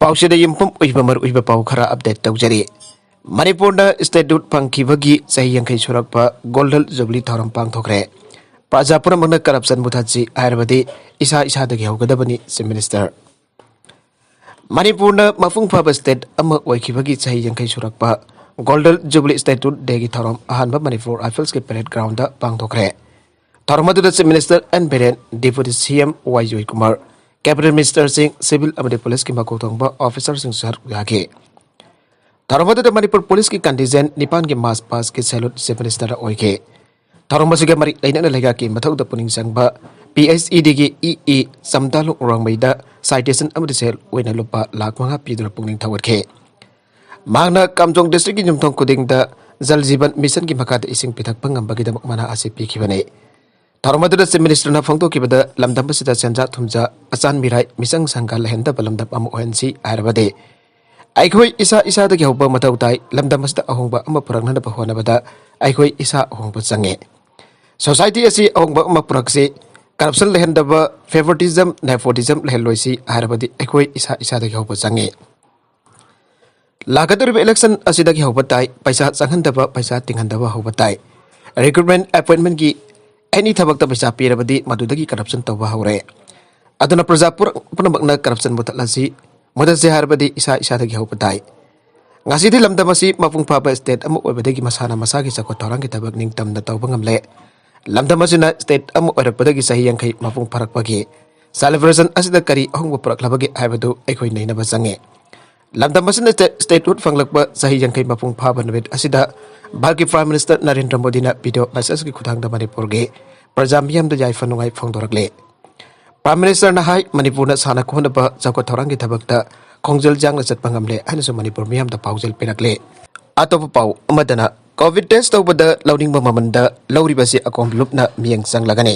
पाउसिदा यम्पम उइबा मर उइबा पाउ खरा अपडेट तौजरी मणिपुरदा स्टेटूट पंखिबगी चही यांखै सुरक्पा गोल्डन जुबली थौरम पांगथोखरे प्रजापुरमना करप्शन मुथाची आयरबदी इसा इसादगी हौगदबनी चीफ मिनिस्टर मणिपुरना मफुंग फाबा स्टेट अमा ओइखिबगी चही यांखै सुरक्पा गोल्डन जुबली स्टेटूट डेगी थौरम अहानबा मणिपुर राइफल्स के परेड ग्राउंड पांगथोखरे थौरम अदुदा chief minister N Biren deputy CM Y Joy Kumar cabinet minister Singh civil अमदे पुलिस की मकोथोंबा ऑफिसर सिंह सर यागे थौरमदुदा मणिपुर पुलिस की कंटीजेंट निपान के मास पास के सैल्यूट चीफ मिनिस्टर ओइगे थौरमसुगे मरि लैनना लेगा की मथौदा पुनिंग संगबा PHED की EE समतालु उरंगमैदा साइटेशन अमदे सेल ओइना लुपा लाख मंगा पीदुर पुनिंग थवरखे मागना कामजोंग डिस्ट्रिक्ट की जुमथोंग कुदिंगदा जल जीवन मिशन की मखादा इसिंग पिथक पंगमबगिदमक मना आसे पीखिबने थौरमदुदा चीफ मिनिस्टर ना फोंदोखिबदा लमदमबसिदा सेंजा थुमजा अचान मिराई मिसंग संगा लहेंदा बलमदम अम ओहनसी आरबदे आइखोई इसा इसादगी हौबा मथौ ताई लमदमबसिदा अहोंबा अम पुरगनदा बहोनबदा आइखोई इसा अहोंबा चंगे सोसाइटी असी अहोंबा अम पुरगसे करप्शन लहेंदबा फेवरेटिज्म नेपोटिज्म लहेलोइसी आरबदे आइखोई इसा इसादगी हौबा चंगे लागदुरबा इलेक्शन असिदगी हौबा ताई पैसा चंगहंदबा पैसा तिंगहंदबा हौबा ताई रिक्रूटमेंट अपॉइंटमेंट की एनी थबक पैसा पीरबदी मदुदगी करप्शन तब हौरे अदुना प्रजापुर पुनमकना करप्शन मुथलसी मदसे हारबदी इसा इसादगी हौपताई ngasi lamdamasi mapung phaba state amu oibadagi masana masagi sakot thorangi tabak ningtamna tawba ngamle lamdamasina state amu oirakpadagi sahi yankhai mapung pharakpagi celebration asida kari ahungba puraklabagi haibadu aikhoi neinaba change lamdamasina state root fanglakpa sahi yankhai mapung phaba nabet asida Bharati Prime Minister Narendra Modi na video message ki khudangda Manipur ge praja miyam da jai fanungai phongdorakle Prime Minister na hai Manipur na sana khona ba jakot thorang ki thabakta khongjal jang na chatpa ngamle anasu Manipur miyam da paujal perakle atop pau amadana covid test tawbada loading ba mamanda lawriba si akom loop na miyang sang lagane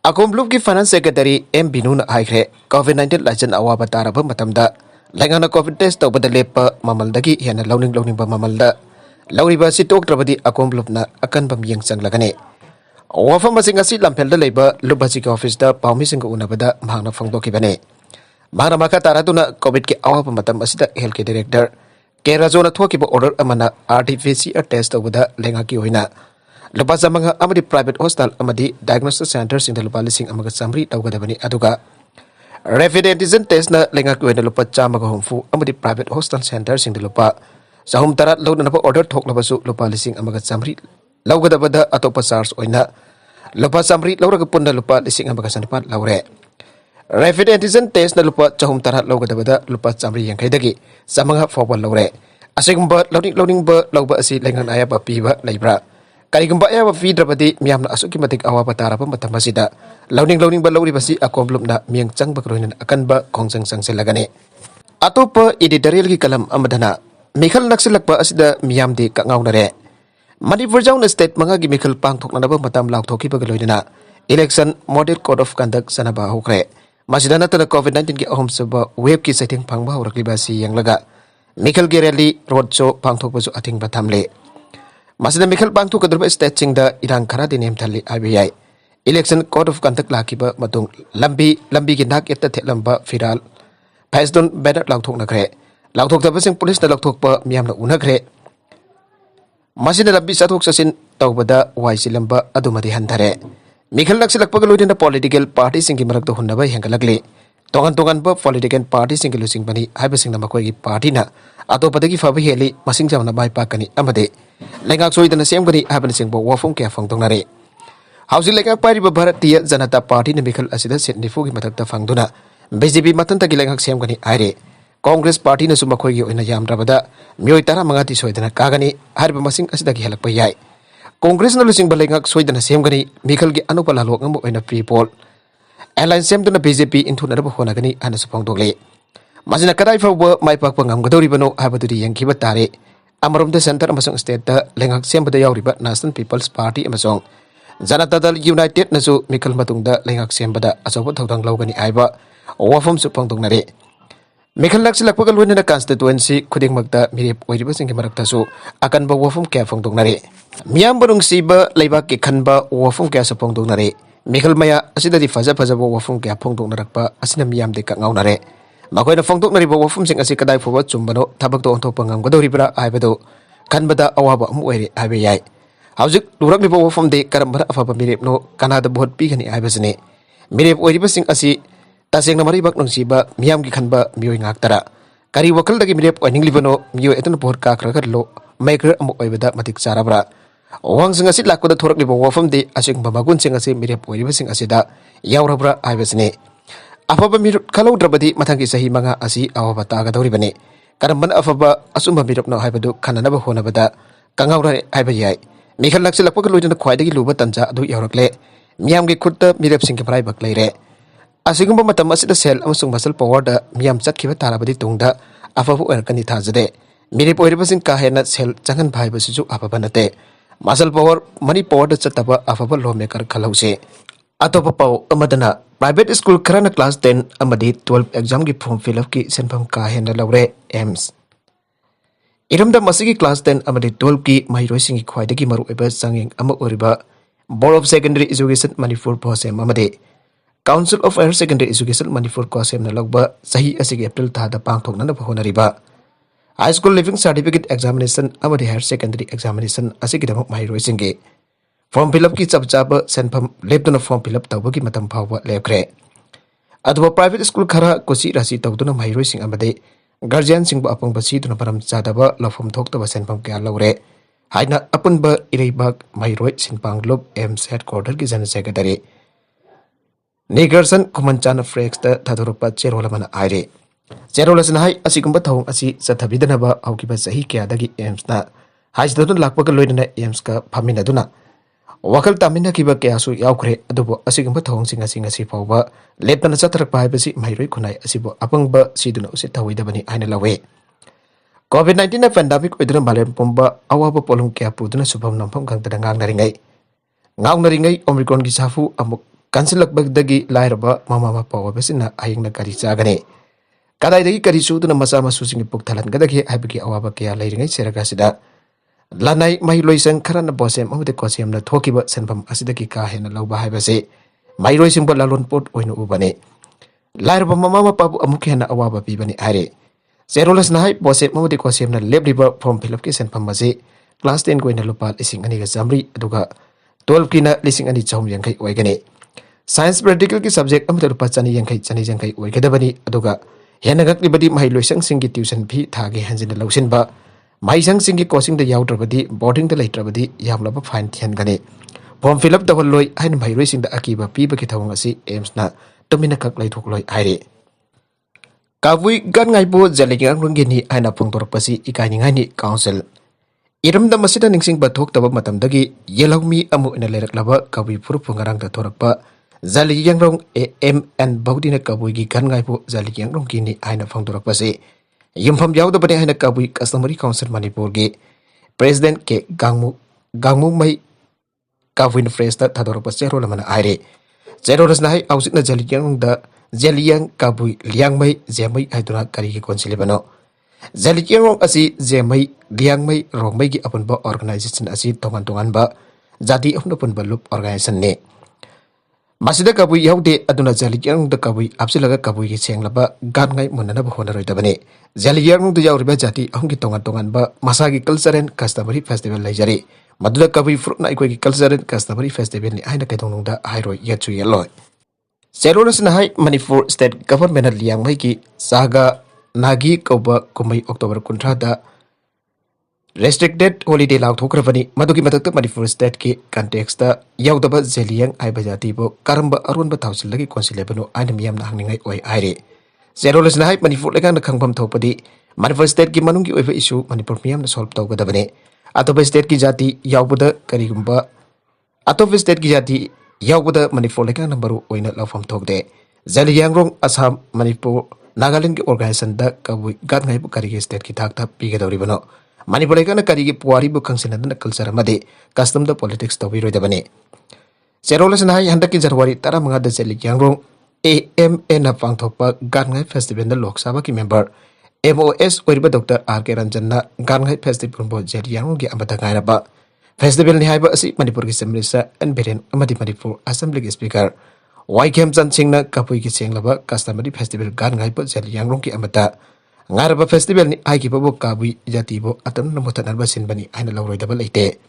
akom loop ki finance secretary M Binu na haikre covid-19 lajan awaba taraba matamda langana covid test tawbada lepa mamaldagi hena loading ba mamalda लौरीबा si toktrabadi akom lupna akan bamyang changlagane wafam masing asi lampelda leiba lubasi ka office da pawmising unabada mangna phangdokibane mangna maka taraduna covid ke awaba matam asida health care director ke razona thokiba order amana RT-PCR test obada lenga ki hoina lupa samanga amadi private hospital amadi diagnostic center sing da lupa lising amaga samri tawgadabani aduga rapid antigen test na lenga ki hoina lupa chamaga homfu amadi private hospital center sing da lupa Sahum tarat launapa order thok labasu lupa lising amaga samri laugadabada atopa SARS oina lupa samri lauraga punna lupa lising amaga sanipat laure rapid antigen test na lupa chahum tarat laugadabada lupa samri yang kaidagi samanga forward laure asegumba loading ba lauba asi lengan aya ba piba leibra karigumba aya ba fidrabadi miyamna asuki matik awaba tarapa matamasida loading ba lauri basi akomlumna miyang changba kroinan akan ba khongsang sangselagane atopa editorial ki kalam amadana Mikhal naksilakpa asida miyam di kangawnare Manipur jauna state mangagi mikhal pangthoknanaba matam laukthokibag loidana election model code of conduct sanaba hokre masida natana covid-19 ki ahom saba wave ki setting phangba horakliba si yanglaga mikhal gi rally road show pangthokbasu athing bathamle masida mikhal pangthokadruba state singda irang khara dinem thali IBI election code of conduct lakiba matung lambi gi nak etta thelamba firal Paisdon banner laukthoknakre Lauthok tabasing polis na lauthok pa miyam na unagre. Masin na labi sathok sasin tawbada wai silamba adumadi handare. Mikhal naksilak pagalutin na political party singi maragdo hunnabay hanggalagli. Tongan pa political party singi lusing bani haibasing na makwagi party na ato padagi fabi heli masing jaw na bay pakani amade. Lengak soy na siyam gani haibasing bo wafong kaya fangtong nare. Hausi lengak pari ba Bharatiya Janata Party na Mikhal asida sitnifugi matagda fangduna. BJP matantagi lengak siyam gani aire. Congress Party na sumakhoy ina yam rabada miyoi tara mangati soidana kagani harba masing asidagi halakpa yai Congress na lusing balengak soidana semgani mikhal gi anupala lok ngam oina pre-poll alliance semduna BJP into na hona gani ana supang dogle masina kadai fawba mai pakpa ngam gadori bano habaduri yangkiba tare amarom the center amasong state da lengak sembada yawriba National People's Party amasong Janata Dal United na su mikhal matungda lengak sembada asawa thaudang lawgani aiba wafam supang dongnare Mikhal naksilakpagal wina na constituency kuding magda mirip oiriba singki maraktasu akan ba wafum kaya fongdongnare miyam barung siba laibak ki khanba wafum kaya sa fongdongnare Mikhal maya asida di faza ba wafum kaya fongdongnarakpa asina miyam di kangawnare ꯃꯈꯣꯏꯅ ꯐꯣꯡꯗꯣꯛꯅꯔꯤꯕ ꯋꯥꯐꯝꯁꯤꯡ ꯑꯁꯤ ꯀꯗꯥꯏ ꯐꯥꯎꯕ ꯆꯨꯝꯕꯅꯣ, ꯊꯕꯛꯇ ꯑꯣꯟꯊꯣꯛꯄ ꯉꯝꯒꯗꯧꯔꯤꯕ꯭ꯔꯥ ꯍꯥꯏꯕꯗꯨ ꯈꯟꯕꯗ ꯑꯋꯥꯕ ꯑꯃ ꯑꯣꯏꯔꯦ ꯍꯥꯏꯕ ꯌꯥꯏ꯫ ꯍꯧꯖꯤꯛ ꯂꯨꯔꯛꯂꯤꯕ ꯋꯥꯐꯝꯗꯤ ꯀꯔꯝꯕꯅ ꯑꯐꯕ ꯃꯤꯔꯦꯞꯅꯣ, ꯀꯅꯥꯗ ꯚꯣꯠ ꯄꯤꯒꯅꯤ ꯍꯥꯏꯕꯁꯤꯅꯤ꯫ ꯃꯤꯔꯦꯞ ꯑꯣꯏꯔꯤꯕꯁꯤꯡ ꯑꯁꯤ ꯇꯁꯦꯡꯅ ꯃꯔꯩꯕꯥꯛ ꯅꯨꯡꯁꯤꯕ ꯃꯤꯌꯥꯝꯒꯤ ꯈꯟꯕ ꯃꯤꯑꯣꯏ ꯉꯥꯛꯇꯔꯥ? ꯀꯔꯤ ꯋꯥꯈꯜꯗꯒꯤ ꯃꯤꯔꯦꯞ ꯑꯣꯏꯅꯤꯡꯂꯤꯕꯅꯣ? ꯃꯤꯑꯣꯏ ꯑꯗꯨꯅ ꯚꯣꯠ ꯀꯥꯈ꯭ꯔꯒ ꯂꯣ ꯃꯦꯀꯔ ꯑꯃ ꯑꯣꯏꯕꯗ ꯃꯇꯤꯛ ꯆꯥꯔꯕ꯭ꯔꯥ? ꯋꯥꯍꯪꯁꯤꯡ ꯑꯁꯤ ꯂꯥꯛꯄꯗ ꯊꯣꯔꯛꯂꯤꯕ ꯋꯥꯐꯝꯗꯤ ꯑꯁꯤꯒꯨꯝꯕ ꯃꯒꯨꯟꯁꯤꯡ ꯑꯁꯤ ꯃꯤꯔꯦꯞ ꯑꯣꯏꯔꯤꯕꯁꯤꯡ ꯑꯁꯤꯗ ꯌꯥꯎꯔꯕ꯭ꯔꯥ ꯍꯥꯏꯕꯁꯤꯅꯤ꯫ ꯑꯐꯕ ꯃꯤꯔꯨꯠ ꯈꯜꯍꯧꯗ꯭ꯔꯕꯗꯤ ꯃꯊꯪꯒꯤ ꯆꯍꯤ 5 ꯑꯁꯤ ꯑꯋꯥꯕ ꯇꯥꯒꯗꯧꯔꯤꯕꯅꯤ꯫ ꯀꯔꯝꯕꯅ ꯑꯐꯕ ꯑꯆꯨꯝꯕ ꯃꯤꯔꯨꯞꯅꯣ ꯍꯥꯏꯕꯗꯨ ꯈꯟꯅꯅꯕ ꯍꯣꯠꯅꯕꯗ ꯀꯪꯉꯥꯎꯅꯔꯦ ꯍꯥꯏꯕ ꯌꯥꯏ꯫ ꯃꯤꯈꯜ ꯅꯛꯁꯤꯜꯂꯛꯄꯒ ꯂꯣꯏꯅꯅ ꯈ꯭ꯋꯥꯏꯗꯒꯤ ꯂꯨꯕ ꯇꯟꯖꯥ ꯑꯗꯨ ꯌꯧꯔꯛꯂꯦ꯫ ꯃꯤꯌꯥꯝꯒꯤ ꯈꯨꯠꯇ ꯃꯤꯔꯦꯞꯁꯤꯡꯒꯤ ꯃꯔꯥꯏꯕꯛ ꯂꯩꯔꯦ꯫ ꯑꯁꯤꯒꯨꯝꯕ ꯃꯇꯝ ꯑꯁꯤꯗ ꯁꯦꯜ ꯑꯃꯁꯨꯡ ꯃꯁꯜ ꯄꯥꯋꯔꯗ ꯃꯤꯌꯥꯝ ꯆꯠꯈꯤꯕ ꯇꯥꯔꯕꯗꯤ ꯇꯨꯡꯗ ꯑꯐꯕ ꯑꯣꯏꯔꯛꯀꯅꯤ ꯊꯥꯖꯗꯦ꯫ ꯃꯤꯔꯦꯞ ꯑꯣꯏꯔꯤꯕꯁꯤꯡ ꯀꯥ ꯍꯦꯟꯅ ꯁꯦꯜ ꯆꯪꯍꯟꯕ ꯍꯥꯏꯕꯁꯤꯁꯨ ꯑꯐꯕ ꯅꯠꯇꯦ꯫ ꯃꯁꯜ ꯄꯥꯋꯔ, ꯃꯅꯤ ꯄꯥꯋꯔꯗ ꯆꯠꯇꯕ ꯑꯐꯕ ꯂꯣ ꯃꯦꯀꯔ ꯈꯜꯍꯧꯁꯤ꯫ ꯑꯇꯣꯞꯄ ꯄꯥꯎ ꯑꯃꯗꯅ ꯄ꯭ꯔꯥꯏꯚꯦꯠ ꯁ꯭ꯀꯨꯜ ꯈꯔꯅ ꯀ꯭ꯂꯥꯁ 10 ꯑꯃꯗꯤ 12 ꯑꯦꯛꯖꯥꯝꯒꯤ ꯐꯣꯔꯝ ꯐꯤꯜꯑꯞꯀꯤ ꯁꯦꯟꯐꯝ ꯀꯥ ꯍꯦꯟꯅ ꯂꯧꯔꯦ꯫ ꯑꯦꯝꯁ ꯏꯔꯝꯗꯝ ꯑꯁꯤꯒꯤ ꯀ꯭ꯂꯥꯁ 10 ꯑꯃꯗꯤ 12ꯀꯤ ꯃꯍꯩꯔꯣꯏꯁꯤꯡꯒꯤ ꯈ꯭ꯋꯥꯏꯗꯒꯤ ꯃꯔꯨꯑꯣꯏꯕ ꯆꯥꯡꯌꯦꯡ ꯑꯃ ꯑꯣꯏꯔꯤꯕ board of secondary education Manipur BOSEM ꯑꯃꯗꯤ council of higher secondary education Manipur ꯀꯣꯁꯦꯝꯅ ꯂꯧꯕ ꯆꯍꯤ ꯑꯁꯤꯒꯤ ꯑꯦꯄ꯭ꯔꯤꯜ ꯊꯥꯗ ꯄꯥꯡꯊꯣꯛꯅꯅꯕ ꯍꯣꯠꯅꯔꯤꯕ high school leaving certificate examination अमदी हायर सेकेंडरी एग्जामिनेशन असिगिदमक महैरोइसिंगे फॉर्म फिलअप की चप चाब सेंफम लेप्तुना फॉर्म फिलअप तौबगी मतम फावबा लेप्खरे। अदुबा प्राइवेट स्कूल खरा कुसी राशि तौदुना महैरोइसिंग अमदे गार्जियन सिंग अपंग बसीदुना परम चादबा लफम थोक्तबा सेंफम क्या लौरे हाइना अपुनब इरेबाग महैरोइ सिंपांगलुब एम्स हेडक्वार्टर की जनरल सेक्रेटरी निगर्सन कुमनचान फ्रेक्स थादोरपा चेरोलमना आइरे। चेरोलसना हाई असिगुंबा थौंग असि चथबिदनबा हौकिबा सही क्यादगी एम्सना हाइसदुन लाकपगा लोइदना एम्सका फामिनदुना वखल तामिनकिबा क्यासु याउखरे। अदुबो असिगुंबा थौंगसिंग असि ngasi फावबा लेपना चथरकपा हाइबसि महैरोइ खुनाइ असिबो अपंगबा सिदुना उसे थौइदबनि आइना लवे। कोविड-19 पेंडेमिक ओइदुना मालेम पुंबा अवाबा पोलुम क्या पुदुना सुभम नंफम खंगतदा ngaungnariङै ओमिक्रॉन की साफु अमुक kansilakbagdagi lairaba mama mapa wabasina ayingna kari chagane kadaidagi kari suduna masa masusingi pukthalangadagi haibagi awaba kya lairingai seragasida lanai mahiloisang kharana bosem amade kosemna thokiba senfam asidagi ka hena lauba haibase mahiloisingba lalon pot oinu ubane lairaba mama mapa amuk hena awaba pibani aire। zerolas nahai bosem amade kosemna lebriba form fill up ki senfam mase class 10 koina lupa lising ani ga jamri aduga 12 kina lising ani chawm yankai oigane। Science practical की subject अमद रुपा चनी यंखै चनी जंखै ओइगदबनी अदुगा हेनगक्लिबदी महिलोइसंग सिंगी ट्यूशन फी थागे हंजिन लौसिनबा महिसंग सिंगी कोचिंग द याउद्रबदी बोर्डिंग द लैट्रबदी यामलब फाइन थियनगने। फॉर्म फिलअप तवलोय हाइन महिलोइसिंग द अकीबा पीबा की थवंग असि एम्सना तुमिना कक लैथोकलोय हाइरे। काबुई गनगाइबो जलिगिंगरुंगिनी हाइना फोंदोरपसि इकाइनिंगाइनी काउंसिल इरमदम मसिदा निंगसिंग बथोक्तब मतमदगी येलौमी अमुइना लेरकलबा काबुई फुरुप फुंगारांग द थोरकपा जाली यांग्रोंग एम एन बौदिना काबुई की गनगाइबो जाली यांग्रोंग कीनी हाइना फोंदोरकपसि युमफम याउदबने हाइना काबुई कस्टमरी काउंसिल मणिपुर की प्रेसिडेंट के गांगमु मई काबुई फ्रेस थादोरकपा चेरोलमना आइरे। चेरोरसना हाइ आउसिकना जाली यांग्रोंग द जेलियांग काबुई लियांगमई जेमई हाइदुना करिगी कोनसिलिबनो जालियांग्रोंग असि जेमई लियांगमई रोंगमई की अपुनबा ऑर्गेनाइजेशन असि तोंगान तोंगानबा जाति अहुन अपुनबा लुप ऑर्गेनाइजेशन ने मासिदा काबुई याउदे अदुना जालियांग्रोंग द काबुई आपसिलगा काबुई की सेंगलबा गानगाई मुननब होनरोइदबने। जालियांग्रोंग द याउरिबा जाति अहुंगी तोंगान तोंगानबा मसागी कल्चरल कस्टमरी फेस्टिवल लैजरी मदुदा काबुई फ्रुटना इकोगी कल्चरल कस्टमरी फेस्टिवल नि आइना कैदोंगदा हाइरोइ यचु येलोय। चेरोनसना हाइ मणिपुर स्टेट गवर्नमेंट लियांगमई की सागा नागी कौबा कुमई अक्टोबर 30 दा रेस्ट्रिक्टेड हॉलिडे लाउथोक्रबनी मदुगी मदक्ता मणिपुर स्टेट की कंटेक्सता याउदबा जेलियांग आइबा जातिबो करंबा अरुनबा थाउसिलगी कोनसिलेबनो आइना मियामना हंगनिंगाइ ओइ आइरे। जेरोलसना हाइ मणिपुर लेगांना खंगफम थोपदी मणिपुर स्टेट की मनुंगी ओइबा इशू मणिपुर मियामना सॉल्व तौगदबने अतोपा स्टेट की जाति याउबदा करिगुंबा अतोपा स्टेट की जाति याउबदा मणिपुर लेगांना मरु ओइना लौफम थोकदे। जालियांग्रोंग असम मणिपुर नागालैंड की ऑर्गेनाइजेशन द काबुई गादंगाइबु करिगी स्टेट की थाकता पीगदौरिबनो मणिपुर लेगांना करिगी पुवारीबु खंगसिनदना कल्चर अमदे कस्टम द पॉलिटिक्स तौबिरोइदबने। चेरोलसना हाइ हंदकी जनवरी 15 द जालियांग्रोंग AMA ना पांगथोकपा गादंगाइ फेस्टिवल द लोकसभा की मेंबर MOS ओइरिबा डॉक्टर RK रंजन ना गादंगाइ फेस्टिवल बो जालियांग्रोंग की अमदा गायरबा फेस्टिवल नि हाइबा असि मणिपुर की चीफ मिनिस्टर एन बिरेन अमदि मणिपुर असेंबली की speaker Waigem Chansingna Kapui ki Senglaba Customary Festival Gan Ngaipo Zel Yangrong ki Amata Ngaraba Festival ni Aiki Bobo Kabui Jatibo Atan Namutanarba Sinbani Aina Lauroi Double Late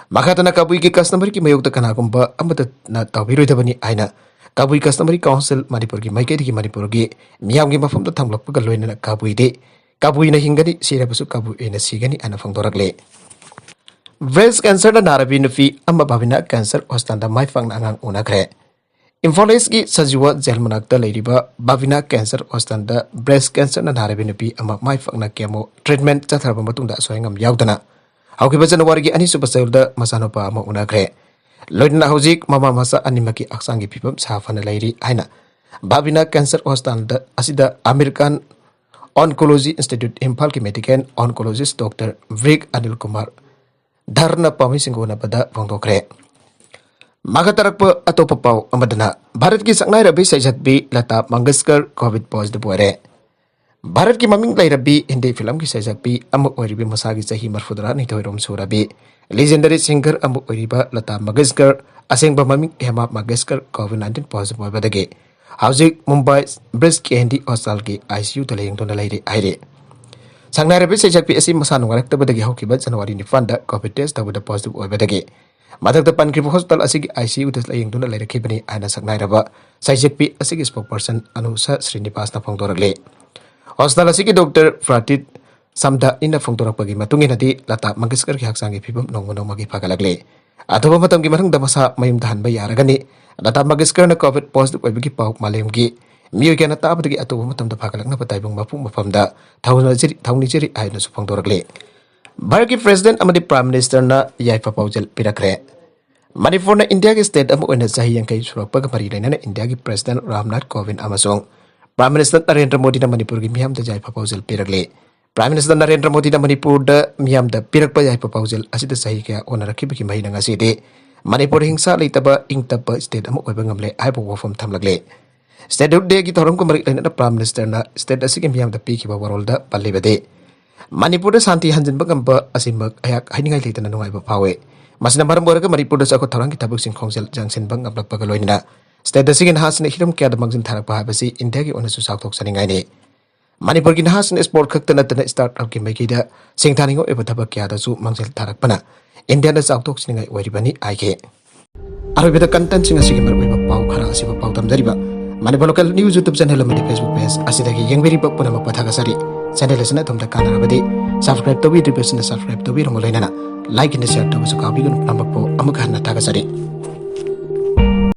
Makatana Kabui ki Customary ki Mayok Kanagumba Amata na Tawiro Dabani Aina Kabui Customary Council Manipur ki Maiketi ki Manipur ki Miyam ki Mafam to Tamlok Pagaloina Kabui de Kabui na Hingani Sirabasu Kabui na Sigani Ana Fangdoragle Breast cancer na narabi nufi amma babina cancer hostanda mai fang na ngang unakre Imphal East ki Sajiwa Jail manakta leiriba Bavina Cancer Hostanda Breast Cancer na narabi nupi ama mai fang na chemo treatment chatharba matungda soingam yaudana haukiba January ki ani suba sayulda masanopa ama unakre loidna hojik mama masa animaki aksangi pipam safana leiri aina Bavina Cancer Hostanda asida American Oncology Institute Imphal ki medical oncologist Dr. Vrik Anil Kumar dharna pami singona pada phongdokre Makatarakpa atopa pau amadana Bharat ki saknai rabi Saijatbi Lata Mangeshkar COVID positive ware Bharat ki maming lai rabi Hindi film ki Saijatbi amuk oiribi masagi sahi marfudra ni thoirom surabi legendary singer amuk oiriba Lata Mangeshkar asengba maming Hema Mangeshkar COVID-19 positive wabadage Hauzik Mumbai Breast Candy Hospital ki ICU talayang tona lairi aire Sangnai rabi Saijatbi asi masanu ngarak tabadage haukiba January ni fanda COVID test tabada positive wabadage Matak depan kripo hospital asigi ICU tes layang tuna laira kibani aina saknai raba Saijekpi asigi spokesperson Anusa Srinivas na phongdorakle Hospital asigi Dr. Fratit Samda ina phongdorak pagi matungin hati Lata Mangeshkar ki haksangi phibam nongmono magi phagalagle Athoba matam ki marang damasa mayum dahan ba yaragani Lata Mangeshkar na COVID positive oibagi pau malem ki miyo kya na taabadagi atoba matam da phagalakna pataibong mapung mapamda thawni jiri aina su phongdorakle Bharat ki President amadi Prime Minister na yaifa paujal pirakre Manipur na India ki state amu oina sahi yang kai surakpa ka mari laina na India ki President Ramnath Kovind amasong Prime Minister Narendra Modi na Manipur ki miyam da yaifa paujal pirakle Prime Minister Narendra Modi na Manipur da miyam da pirakpa yaifa paujal asida sahi kaya onarakiba ki mahi nga sidi Manipur hingsa leitaba ingtaba state amu oiba ngamle aiba wafam thamlagle State day ki thorom ko mari laina na Prime Minister na state asigi miyam da pi ki ba warol da palibade Manipur da santi hanjin bagamba asimak ayak haningai leita na nungai ba pawe masina maram boraka Manipur da sako tharang kitabuk sing khongsel jangsen bang ablak pagaloina state da sigin hasin hiram kya da mangjin tharak ba habasi India ki onasu sak thok saningai ne Manipur ki hasin sport khakta na tana start up ki mai ki da singthaningo eba thaba kya da su mangjel tharak pana India da sak thok saningai waribani aike arabida content singa sigi mar ba pau khara asiba pau tamjariba Manipur local news YouTube channel amadi Facebook page asidagi yengberi bakpuna mapathaga sari channel asana tumda kanarabadi subscribe tobi subscribe tobi romolainana like and share tobi sukabi gun nambakpo amuk hanna taga sari